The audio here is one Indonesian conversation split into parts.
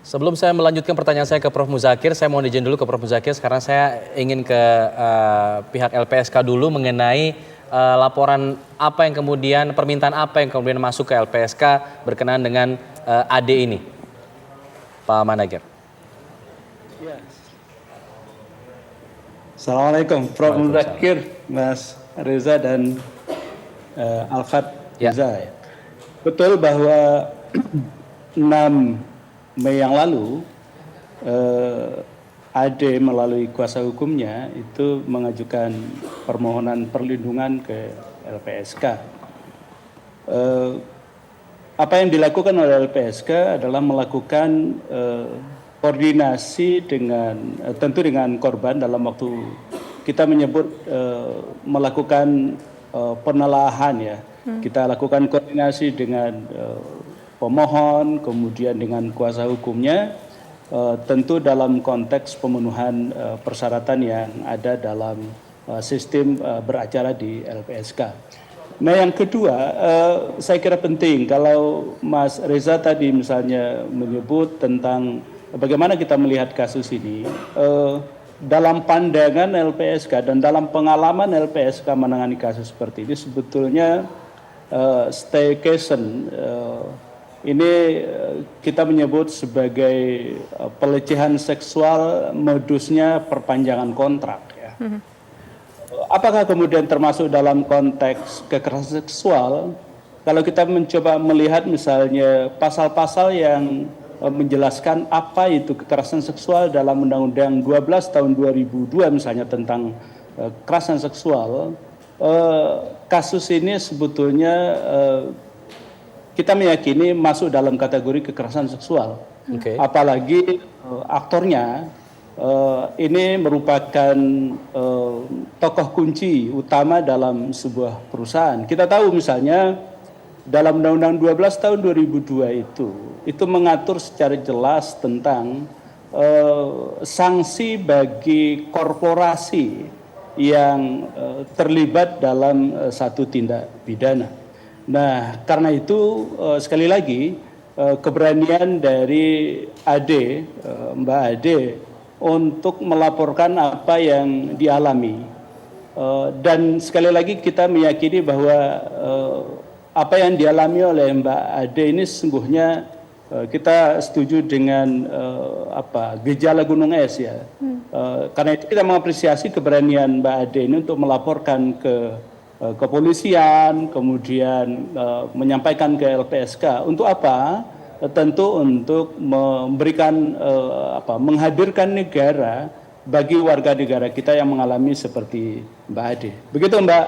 Sebelum saya melanjutkan pertanyaan saya ke Prof. Muzakir, saya mau izin dulu ke Prof. Muzakir. Sekarang saya ingin ke pihak LPSK dulu mengenai laporan apa yang kemudian, permintaan apa yang kemudian masuk ke LPSK berkenaan dengan AD ini, Pak Managir. Assalamualaikum, Prof. Muzakir, Mas Reza dan Alfat Reza. Betul bahwa 6 Mei yang lalu AD melalui kuasa hukumnya itu mengajukan permohonan perlindungan ke LPSK. Apa yang dilakukan oleh LPSK adalah melakukan koordinasi dengan tentu dengan korban dalam waktu kita menyebut melakukan penelahan ya. Kita lakukan koordinasi dengan pemohon, kemudian dengan kuasa hukumnya, tentu dalam konteks pemenuhan persyaratan yang ada dalam sistem beracara di LPSK. Nah yang kedua, saya kira penting kalau Mas Reza tadi misalnya menyebut tentang bagaimana kita melihat kasus ini, dalam pandangan LPSK dan dalam pengalaman LPSK menangani kasus seperti ini sebetulnya staycation ini kita menyebut sebagai pelecehan seksual modusnya perpanjangan kontrak ya. Apakah kemudian termasuk dalam konteks kekerasan seksual? Kalau kita mencoba melihat misalnya pasal-pasal yang menjelaskan apa itu kekerasan seksual dalam Undang-Undang 12 tahun 2002 misalnya tentang kekerasan seksual, kasus ini sebetulnya kita meyakini masuk dalam kategori kekerasan seksual. Apalagi aktornya ini merupakan tokoh kunci utama dalam sebuah perusahaan. Kita tahu misalnya dalam Undang-Undang 12 tahun 2002 itu mengatur secara jelas tentang sanksi bagi korporasi yang terlibat dalam satu tindak pidana. Nah, karena itu sekali lagi keberanian dari AD, Mbak Ade, untuk melaporkan apa yang dialami. Dan sekali lagi kita meyakini bahwa apa yang dialami oleh Mbak Ade ini sesungguhnya kita setuju dengan gejala gunung es ya. Karena itu kita mengapresiasi keberanian Mbak Ade ini untuk melaporkan ke kepolisian, kemudian menyampaikan ke LPSK. Untuk apa? Tentu untuk memberikan menghadirkan negara bagi warga negara kita yang mengalami seperti Mbak Ade. Begitu Mbak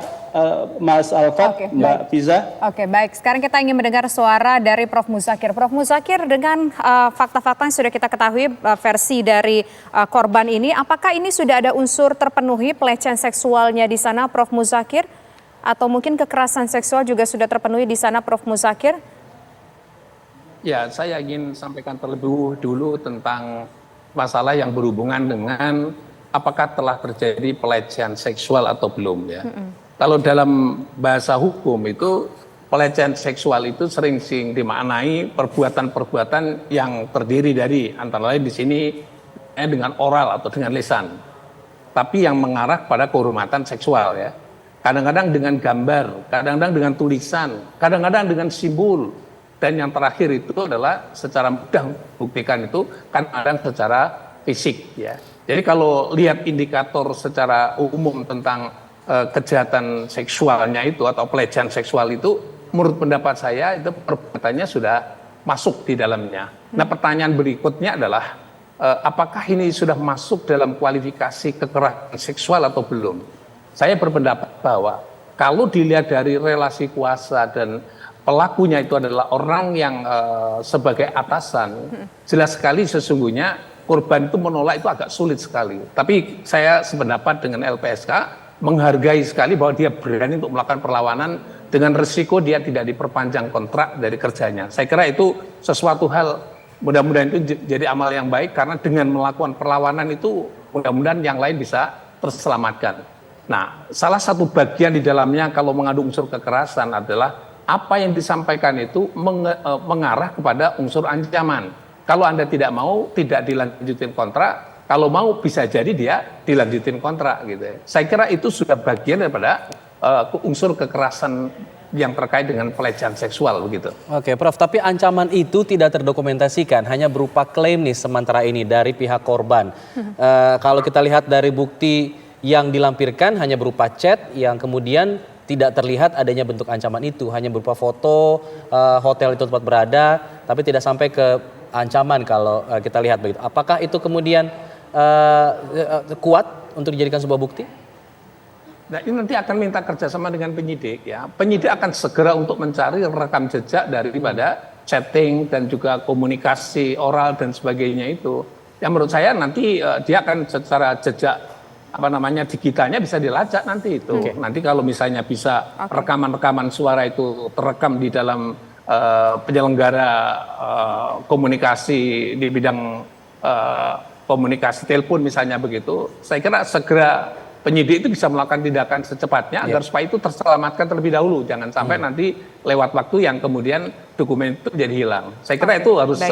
Mas Alfat, Mbak Fiza. Oke, baik. Sekarang kita ingin mendengar suara dari Prof. Muzakir. Prof. Muzakir, dengan fakta-fakta yang sudah kita ketahui versi dari korban ini, apakah ini sudah ada unsur terpenuhi pelecehan seksualnya di sana, Prof. Muzakir? Atau mungkin kekerasan seksual juga sudah terpenuhi di sana, Prof. Muzakir? Ya, saya ingin sampaikan terlebih dulu tentang masalah yang berhubungan dengan apakah telah terjadi pelecehan seksual atau belum ya. Kalau dalam bahasa hukum itu pelecehan seksual itu sering dimaknai perbuatan-perbuatan yang terdiri dari antara lain di sini dengan oral atau dengan lisan, tapi yang mengarah pada kehormatan seksual ya. Kadang-kadang dengan gambar, kadang-kadang dengan tulisan, kadang-kadang dengan simbol, dan yang terakhir itu adalah secara mudah buktikan itu kadang-kadang secara fisik ya. Jadi kalau lihat indikator secara umum tentang kejahatan seksualnya itu atau pelecehan seksual itu, menurut pendapat saya itu perbuatannya sudah masuk di dalamnya. Nah, pertanyaan berikutnya adalah apakah ini sudah masuk dalam kualifikasi kekerasan seksual atau belum? Saya berpendapat bahwa kalau dilihat dari relasi kuasa dan pelakunya itu adalah orang yang sebagai atasan, jelas sekali sesungguhnya korban itu menolak itu agak sulit sekali. Tapi saya sependapat dengan LPSK, menghargai sekali bahwa dia berani untuk melakukan perlawanan dengan resiko dia tidak diperpanjang kontrak dari kerjanya. Saya kira itu sesuatu hal, mudah-mudahan itu jadi amal yang baik, karena dengan melakukan perlawanan itu mudah-mudahan yang lain bisa terselamatkan. Nah, salah satu bagian di dalamnya kalau mengandung unsur kekerasan adalah apa yang disampaikan itu mengarah kepada unsur ancaman. Kalau Anda tidak mau, tidak dilanjutin kontrak. Kalau mau, bisa jadi dia dilanjutin kontrak gitu ya. Saya kira itu sudah bagian daripada unsur kekerasan yang terkait dengan pelecehan seksual begitu. Oke, Prof. Tapi ancaman itu tidak terdokumentasikan, hanya berupa klaim nih sementara ini dari pihak korban. Kalau kita lihat dari bukti yang dilampirkan hanya berupa chat yang kemudian tidak terlihat adanya bentuk ancaman itu, hanya berupa foto hotel itu tempat berada, tapi tidak sampai ke ancaman kalau kita lihat begitu. Apakah itu kemudian kuat untuk dijadikan sebuah bukti? Nah, ini nanti akan minta kerjasama dengan penyidik ya. Penyidik akan segera untuk mencari rekam jejak daripada chatting dan juga komunikasi oral dan sebagainya itu. Yang menurut saya nanti dia akan secara jejak digitalnya bisa dilacak nanti itu. Okay. Nanti kalau misalnya bisa rekaman-rekaman suara itu terekam di dalam penyelenggara komunikasi di bidang komunikasi telepon misalnya begitu, saya kira segera penyidik itu bisa melakukan tindakan secepatnya agar supaya itu terselamatkan terlebih dahulu, jangan sampai nanti lewat waktu yang kemudian dokumen itu jadi hilang. Saya kira itu harus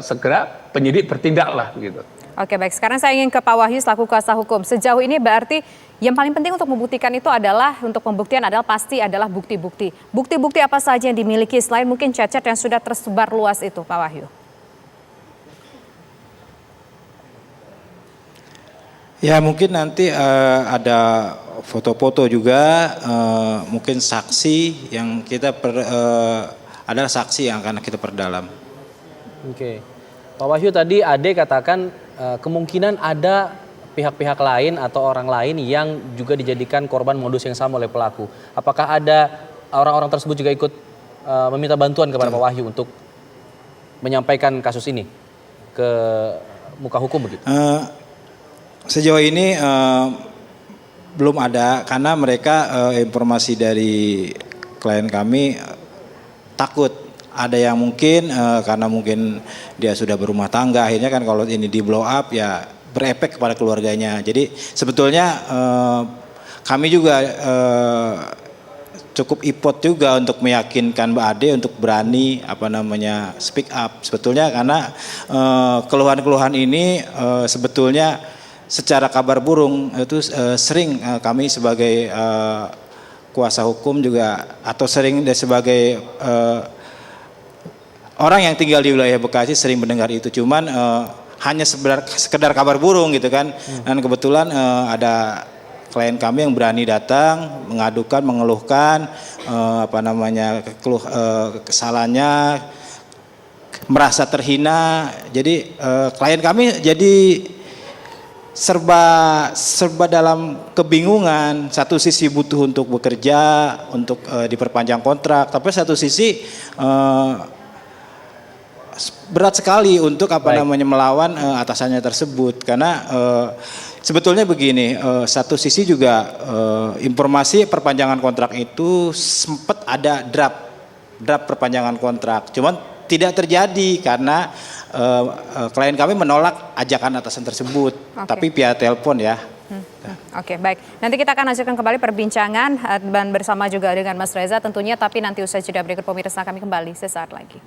segera penyidik bertindak lah begitu. Oke, baik. Sekarang saya ingin ke Pak Wahyu selaku kuasa hukum. Sejauh ini berarti yang paling penting untuk membuktikan itu adalah, untuk pembuktian adalah pasti adalah bukti-bukti. Bukti-bukti apa saja yang dimiliki selain mungkin chat-chat yang sudah tersebar luas itu, Pak Wahyu? Ya mungkin nanti ada foto-foto juga, mungkin saksi yang kita adalah saksi yang akan kita perdalam. Oke, Pak Wahyu tadi Ade katakan kemungkinan ada pihak-pihak lain atau orang lain yang juga dijadikan korban modus yang sama oleh pelaku. Apakah ada orang-orang tersebut juga ikut meminta bantuan kepada Pak Wahyu untuk menyampaikan kasus ini ke muka hukum begitu? Sejauh ini belum ada, karena mereka informasi dari klien kami takut ada yang mungkin karena mungkin dia sudah berumah tangga, akhirnya kan kalau ini di blow up ya berefek kepada keluarganya. Jadi sebetulnya kami juga cukup effort juga untuk meyakinkan Mbak Ade untuk berani speak up sebetulnya, karena keluhan-keluhan ini sebetulnya secara kabar burung itu sering kami sebagai kuasa hukum juga atau sering sebagai orang yang tinggal di wilayah Bekasi sering mendengar itu, cuman hanya sekedar kabar burung gitu kan. Dan kebetulan ada klien kami yang berani datang mengadukan, mengeluhkan kesalahannya, merasa terhina. Jadi klien kami jadi serba dalam kebingungan. Satu sisi butuh untuk bekerja, untuk diperpanjang kontrak, tapi satu sisi berat sekali untuk melawan atasannya tersebut, karena sebetulnya begini, satu sisi juga informasi perpanjangan kontrak itu sempat ada draft perpanjangan kontrak, cuman tidak terjadi karena klien kami menolak ajakan atasan tersebut, tapi via telepon ya. Oke, baik. Nanti kita akan lanjutkan kembali perbincangan dan bersama juga dengan Mas Reza tentunya, tapi nanti usai jeda berikut pemirsa, kami kembali sesaat lagi.